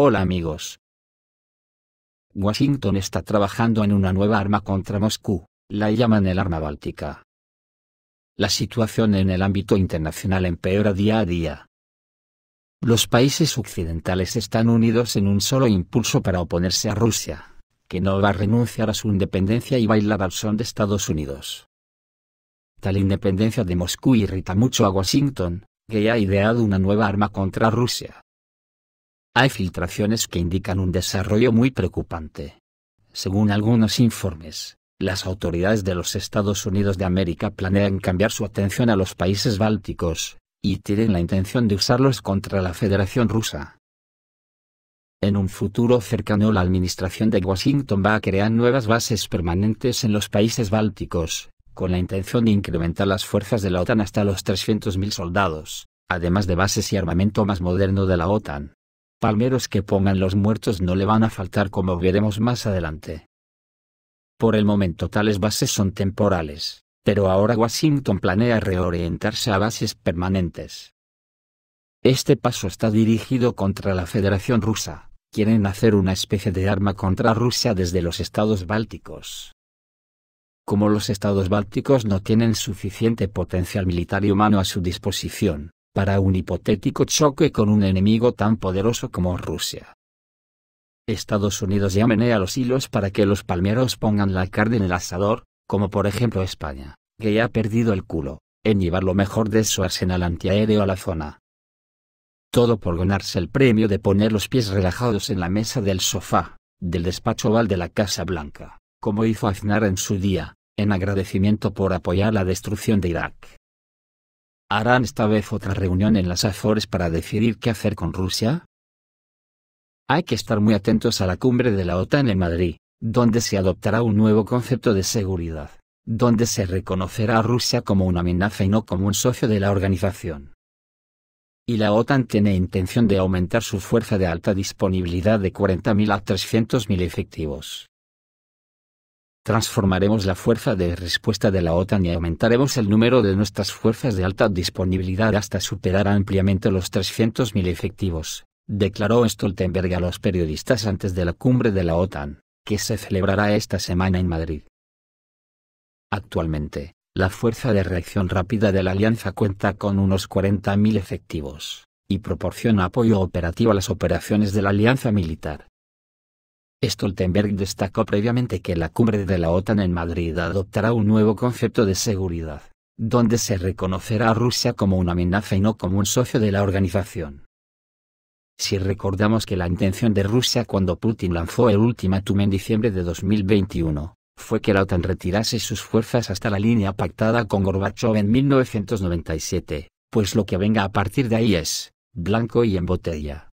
Hola amigos. Washington está trabajando en una nueva arma contra Moscú, la llaman el arma báltica. La situación en el ámbito internacional empeora día a día. Los países occidentales están unidos en un solo impulso para oponerse a Rusia, que no va a renunciar a su independencia y bailar al son de Estados Unidos. Tal independencia de Moscú irrita mucho a Washington, que ha ideado una nueva arma contra Rusia. Hay filtraciones que indican un desarrollo muy preocupante. Según algunos informes, las autoridades de los Estados Unidos de América planean cambiar su atención a los países bálticos, y tienen la intención de usarlos contra la Federación Rusa. En un futuro cercano la administración de Washington va a crear nuevas bases permanentes en los países bálticos, con la intención de incrementar las fuerzas de la OTAN hasta los 300.000 soldados, además de bases y armamento más moderno de la OTAN. Palmeros que pongan los muertos no le van a faltar, como veremos más adelante. Por el momento tales bases son temporales, pero ahora Washington planea reorientarse a bases permanentes. Este paso está dirigido contra la Federación Rusa. Quieren hacer una especie de arma contra Rusia desde los estados bálticos. Como los estados bálticos no tienen suficiente potencial militar y humano a su disposición para un hipotético choque con un enemigo tan poderoso como Rusia, Estados Unidos ya menea los hilos para que los palmeros pongan la carne en el asador, como por ejemplo España, que ya ha perdido el culo en llevar lo mejor de su arsenal antiaéreo a la zona. Todo por ganarse el premio de poner los pies relajados en la mesa del sofá del despacho oval de la Casa Blanca, como hizo Aznar en su día, en agradecimiento por apoyar la destrucción de Irak. ¿Harán esta vez otra reunión en las Azores para decidir qué hacer con Rusia? Hay que estar muy atentos a la cumbre de la OTAN en Madrid, donde se adoptará un nuevo concepto de seguridad, donde se reconocerá a Rusia como una amenaza y no como un socio de la organización. Y la OTAN tiene intención de aumentar su fuerza de alta disponibilidad de 40.000 a 300.000 efectivos. Transformaremos la fuerza de respuesta de la OTAN y aumentaremos el número de nuestras fuerzas de alta disponibilidad hasta superar ampliamente los 300.000 efectivos, declaró Stoltenberg a los periodistas antes de la cumbre de la OTAN, que se celebrará esta semana en Madrid. Actualmente, la fuerza de reacción rápida de la alianza cuenta con unos 40.000 efectivos, y proporciona apoyo operativo a las operaciones de la alianza militar. Stoltenberg destacó previamente que la cumbre de la OTAN en Madrid adoptará un nuevo concepto de seguridad, donde se reconocerá a Rusia como una amenaza y no como un socio de la organización. Si recordamos que la intención de Rusia cuando Putin lanzó el ultimátum en diciembre de 2021, fue que la OTAN retirase sus fuerzas hasta la línea pactada con Gorbachov en 1997, pues lo que venga a partir de ahí es blanco y en botella.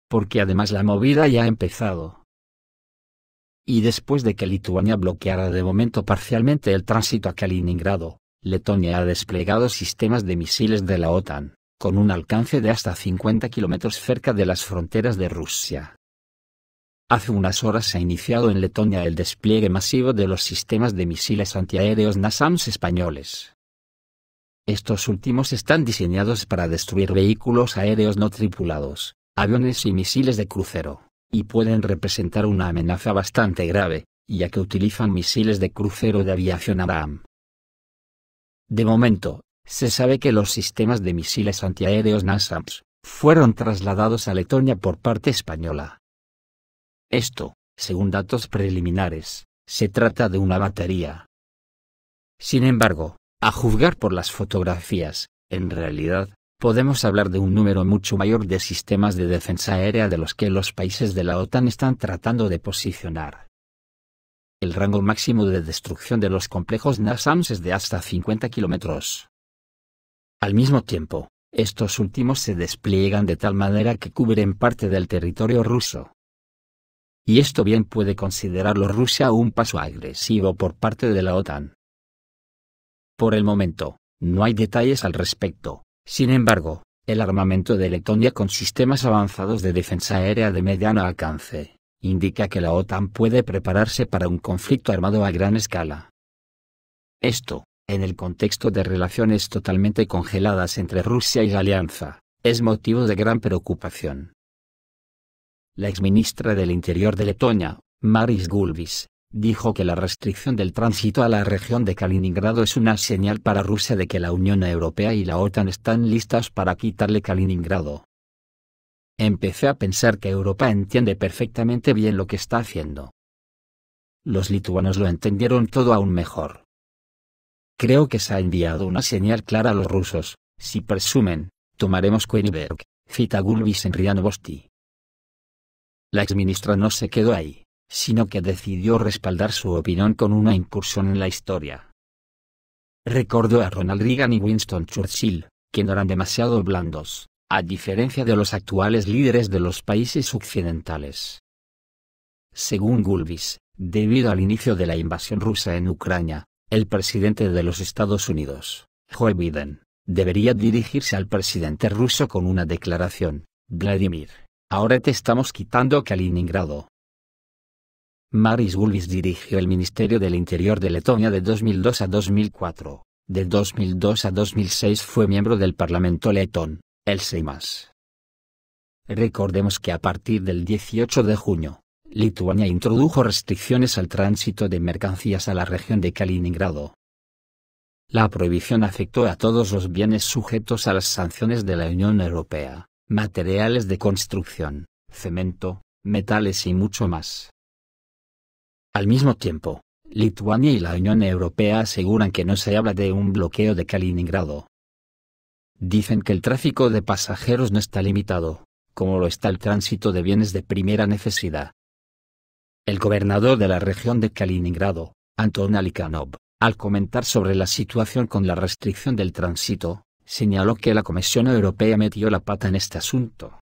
Porque además la movida ya ha empezado. Y después de que Lituania bloqueara de momento parcialmente el tránsito a Kaliningrado, Letonia ha desplegado sistemas de misiles de la OTAN, con un alcance de hasta 50 kilómetros cerca de las fronteras de Rusia. Hace unas horas se ha iniciado en Letonia el despliegue masivo de los sistemas de misiles antiaéreos NASAMS españoles. Estos últimos están diseñados para destruir vehículos aéreos no tripulados, aviones y misiles de crucero, y pueden representar una amenaza bastante grave, ya que utilizan misiles de crucero de aviación ARAM. De momento, se sabe que los sistemas de misiles antiaéreos NASAMS fueron trasladados a Letonia por parte española. Esto, según datos preliminares, se trata de una batería. Sin embargo, a juzgar por las fotografías, en realidad, podemos hablar de un número mucho mayor de sistemas de defensa aérea de los que los países de la OTAN están tratando de posicionar. El rango máximo de destrucción de los complejos NASAMS es de hasta 50 kilómetros. Al mismo tiempo, estos últimos se despliegan de tal manera que cubren parte del territorio ruso. Y esto bien puede considerarlo Rusia un paso agresivo por parte de la OTAN. Por el momento, no hay detalles al respecto. Sin embargo, el armamento de Letonia con sistemas avanzados de defensa aérea de mediano alcance, indica que la OTAN puede prepararse para un conflicto armado a gran escala. Esto, en el contexto de relaciones totalmente congeladas entre Rusia y la alianza, es motivo de gran preocupación. la exministra del Interior de Letonia, Maris Gulbis, dijo que la restricción del tránsito a la región de Kaliningrado es una señal para Rusia de que la Unión Europea y la OTAN están listas para quitarle Kaliningrado. Empecé a pensar que Europa entiende perfectamente bien lo que está haciendo. Los lituanos lo entendieron todo aún mejor. Creo que se ha enviado una señal clara a los rusos: si presumen, tomaremos Königsberg, cita Gulbis en RIA Novosti. La exministra no se quedó ahí, sino que decidió respaldar su opinión con una incursión en la historia. Recordó a Ronald Reagan y Winston Churchill, que no eran demasiado blandos, a diferencia de los actuales líderes de los países occidentales. Según Gulbis, debido al inicio de la invasión rusa en Ucrania, el presidente de los Estados Unidos, Joe Biden, debería dirigirse al presidente ruso con una declaración: Vladimir, ahora te estamos quitando Kaliningrado. Maris Gulbis dirigió el Ministerio del Interior de Letonia de 2002 a 2004. De 2002 a 2006 fue miembro del Parlamento letón, el Seimas. Recordemos que a partir del 18 de junio, Lituania introdujo restricciones al tránsito de mercancías a la región de Kaliningrado. La prohibición afectó a todos los bienes sujetos a las sanciones de la Unión Europea, materiales de construcción, cemento, metales y mucho más. Al mismo tiempo, Lituania y la Unión Europea aseguran que no se habla de un bloqueo de Kaliningrado. Dicen que el tráfico de pasajeros no está limitado, como lo está el tránsito de bienes de primera necesidad. El gobernador de la región de Kaliningrado, Anton Alikanov, al comentar sobre la situación con la restricción del tránsito, señaló que la Comisión Europea metió la pata en este asunto.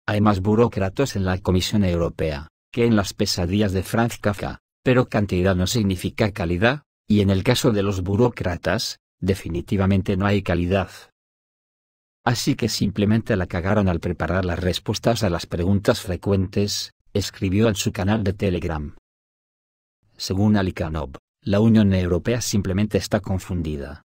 Hay más burócratas en la Comisión Europea que en las pesadillas de Franz Kafka, pero cantidad no significa calidad, y en el caso de los burócratas, definitivamente no hay calidad. Así que simplemente la cagaron al preparar las respuestas a las preguntas frecuentes, escribió en su canal de Telegram. Según Alikanov, la Unión Europea simplemente está confundida.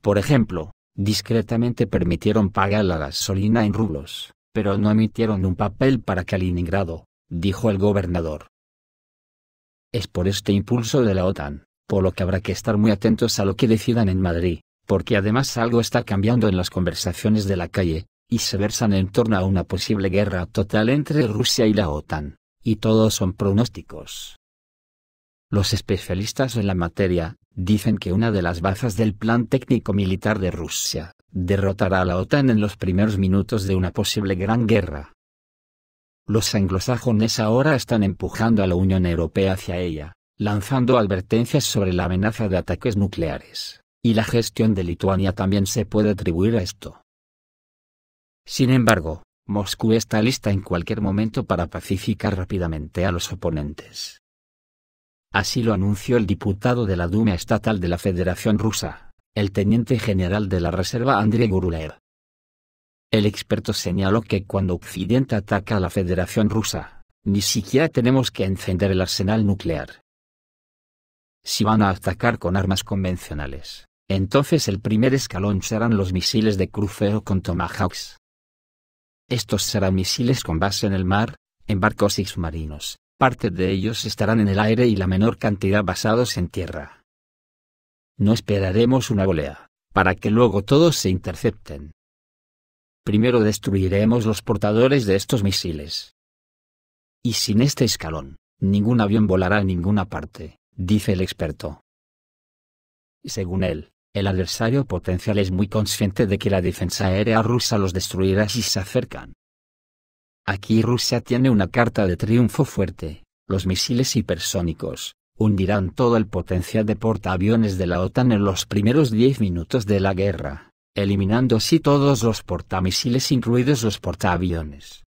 Por ejemplo, discretamente permitieron pagar la gasolina en rublos, pero no emitieron un papel para Kaliningrado, dijo el gobernador. Es por este impulso de la OTAN, por lo que habrá que estar muy atentos a lo que decidan en Madrid, porque además algo está cambiando en las conversaciones de la calle, y se versan en torno a una posible guerra total entre Rusia y la OTAN, y todos son pronósticos. Los especialistas en la materia dicen que una de las bazas del plan técnico militar de Rusia derrotará a la OTAN en los primeros minutos de una posible gran guerra. Los anglosajones ahora están empujando a la Unión Europea hacia ella, lanzando advertencias sobre la amenaza de ataques nucleares, y la gestión de Lituania también se puede atribuir a esto. Sin embargo, Moscú está lista en cualquier momento para pacificar rápidamente a los oponentes. Así lo anunció el diputado de la Duma Estatal de la Federación Rusa, el teniente general de la Reserva Andrei Gurulev. El experto señaló que cuando Occidente ataca a la Federación Rusa, ni siquiera tenemos que encender el arsenal nuclear. Si van a atacar con armas convencionales, entonces el primer escalón serán los misiles de crucero con Tomahawks. Estos serán misiles con base en el mar, en barcos y submarinos, parte de ellos estarán en el aire y la menor cantidad basados en tierra. No esperaremos una volea, para que luego todos se intercepten. Primero destruiremos los portadores de estos misiles. Y sin este escalón, ningún avión volará a ninguna parte, dice el experto. Según él, el adversario potencial es muy consciente de que la defensa aérea rusa los destruirá si se acercan. Aquí Rusia tiene una carta de triunfo fuerte: los misiles hipersónicos hundirán todo el potencial de portaaviones de la OTAN en los primeros 10 minutos de la guerra, eliminando así todos los portamisiles incluidos los portaaviones.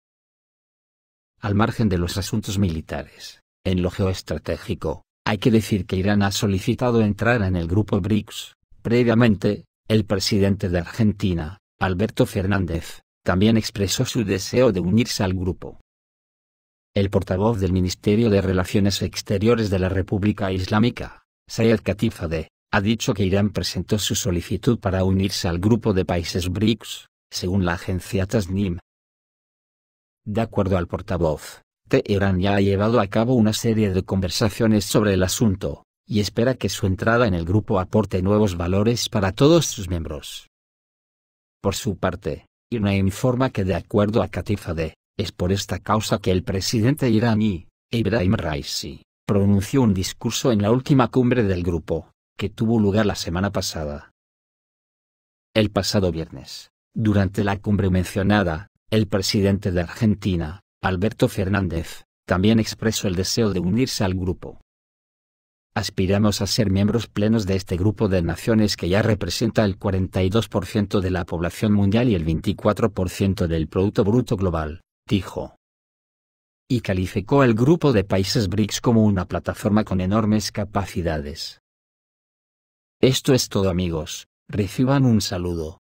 Al margen de los asuntos militares, en lo geoestratégico, hay que decir que Irán ha solicitado entrar en el grupo BRICS. Previamente, el presidente de Argentina, Alberto Fernández, también expresó su deseo de unirse al grupo. El portavoz del Ministerio de Relaciones Exteriores de la República Islámica, Sayed Khatibzadeh, ha dicho que Irán presentó su solicitud para unirse al grupo de países BRICS, según la agencia Tasnim. De acuerdo al portavoz, Teherán ya ha llevado a cabo una serie de conversaciones sobre el asunto, y espera que su entrada en el grupo aporte nuevos valores para todos sus miembros. Por su parte, IRNA informa que de acuerdo a Khatibzadeh, es por esta causa que el presidente iraní, Ebrahim Raisi, pronunció un discurso en la última cumbre del grupo, que tuvo lugar la semana pasada. El pasado viernes, durante la cumbre mencionada, el presidente de Argentina, Alberto Fernández, también expresó el deseo de unirse al grupo. Aspiramos a ser miembros plenos de este grupo de naciones que ya representa el 42% de la población mundial y el 24% del Producto Bruto Global, dijo. Y calificó al grupo de países BRICS como una plataforma con enormes capacidades. Esto es todo, amigos, reciban un saludo.